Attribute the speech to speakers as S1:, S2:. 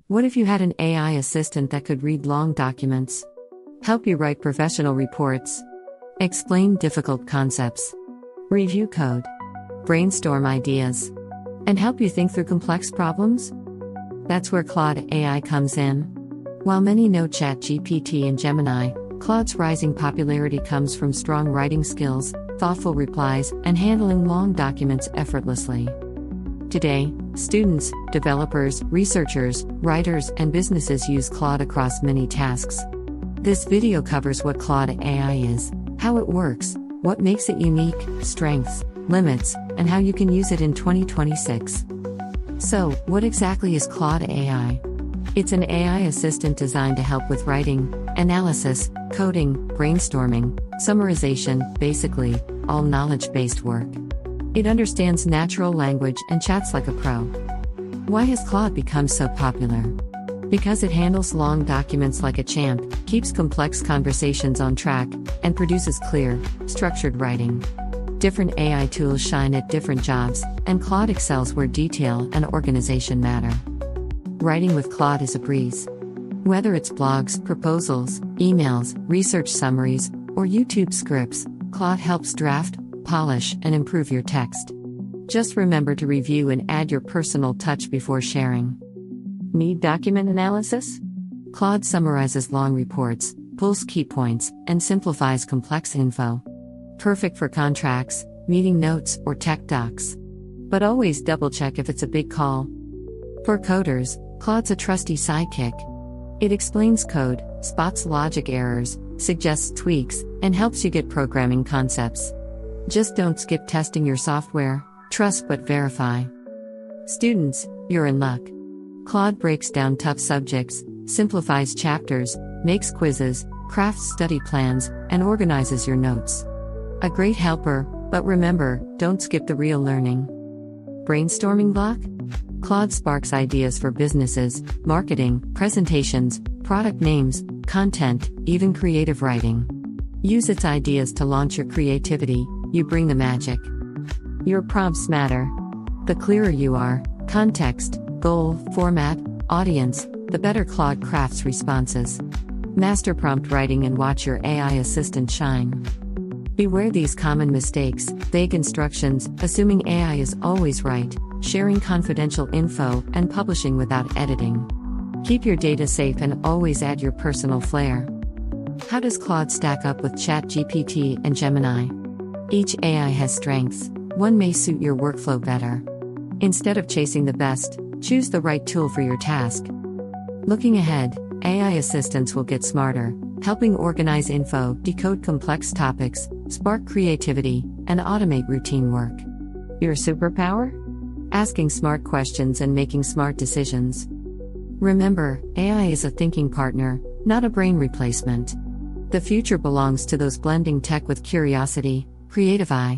S1: What if you had an AI assistant that could read long documents, help you write professional reports, explain difficult concepts, review code, brainstorm ideas, and help you think through complex problems? That's where Claude AI comes in. While many know ChatGPT and Gemini, Claude's rising popularity comes from strong writing skills, thoughtful replies, and handling long documents effortlessly. Today, students, developers, researchers, writers, and businesses use Claude across many tasks. This video covers what Claude AI is, how it works, what makes it unique, strengths, limits, and how you can use it in 2026. So, what exactly is Claude AI? It's an AI assistant designed to help with writing, analysis, coding, brainstorming, summarization, basically, all knowledge-based work. It understands natural language and chats like a pro. Why has Claude become so popular? Because it handles long documents like a champ, keeps complex conversations on track, and produces clear, structured writing. Different AI tools shine at different jobs, and Claude excels where detail and organization matter. Writing with Claude is a breeze. Whether it's blogs, proposals, emails, research summaries, or YouTube scripts, Claude helps draft, polish, and improve your text. Just remember to review and add your personal touch before sharing. Need document analysis? Claude summarizes long reports, pulls key points, and simplifies complex info. Perfect for contracts, meeting notes, or tech docs. But always double-check if it's a big call. For coders, Claude's a trusty sidekick. It explains code, spots logic errors, suggests tweaks, and helps you get programming concepts. Just don't skip testing your software, trust but verify. Students, you're in luck. Claude breaks down tough subjects, simplifies chapters, makes quizzes, crafts study plans, and organizes your notes. A great helper, but remember, don't skip the real learning. Brainstorming block? Claude sparks ideas for businesses, marketing, presentations, product names, content, even creative writing. Use its ideas to launch your creativity, you bring the magic. Your prompts matter. The clearer you are, context, goal, format, audience, the better Claude crafts responses. Master prompt writing and watch your AI assistant shine. Beware these common mistakes: vague instructions, assuming AI is always right, sharing confidential info, and publishing without editing. Keep your data safe and always add your personal flair. How does Claude stack up with ChatGPT and Gemini? Each AI has strengths. One may suit your workflow better. Instead of chasing the best, choose the right tool for your task. Looking ahead, AI assistants will get smarter, helping organize info, decode complex topics, spark creativity, and automate routine work. Your superpower? Asking smart questions and making smart decisions. Remember, AI is a thinking partner, not a brain replacement. The future belongs to those blending tech with curiosity, creative eye,